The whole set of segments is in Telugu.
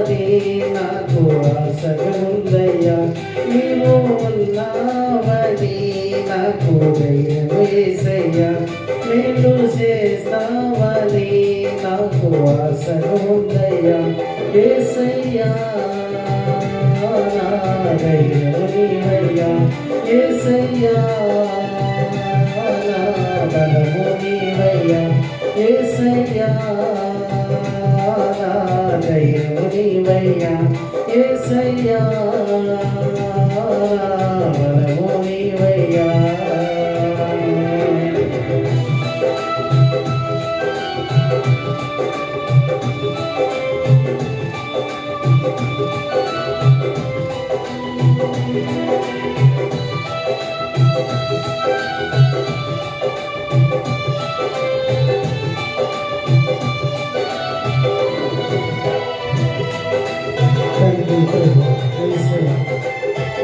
ఉన్నావని నాకు ఆశగా ఉందయ్యా, నీవు ఉన్నావని నాకు ధైర్యం యేసయ్యా, మేలు చేస్తావని నాకు ఆశగా ఉందయ్యా యేసయ్యా, నా ధైర్యం నీవయ్యా యేసయ్యా, నా బలము నీవయ్యా యేసయ్యా, నా ధైర్యం నీవయ్యా యేసయ్యా, బలము నీవయ్యా.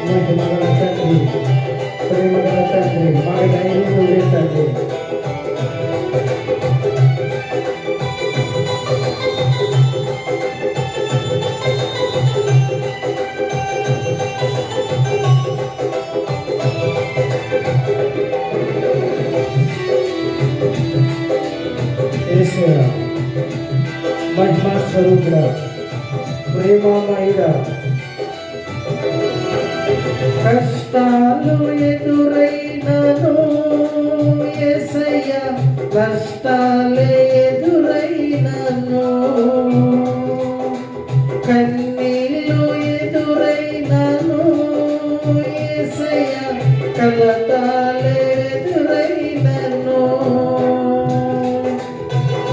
మహిమగల తండ్రి, ప్రేమగల తండ్రి, మా ధైర్యం నువ్వే తండ్రి. యేసయ్యా, మహిమా స్వరూపుడా, ప్రేమమయుడా, కష్టాలు ఎదురైనను యేసయ్యా, కష్టాలే ఎదురైనను, కన్నీళ్ళు ఎదురైనను యేసయ్యా, కలతాలే ఎదురైనను,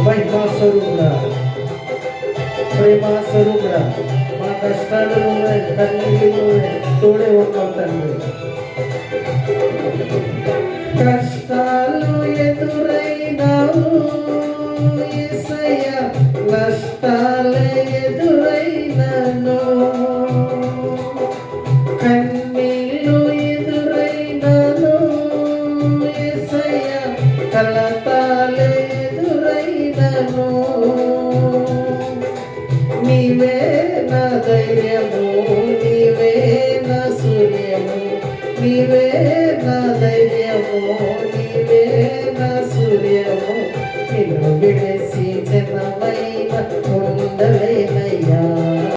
మహిమా స్వరూపుడా, ప్రేమా స్వరూపుడా, మా కష్టాలు నువ్వే, కన్నీళ్ళు నువ్వే, తోడే ఉన్నావు తండ్రి.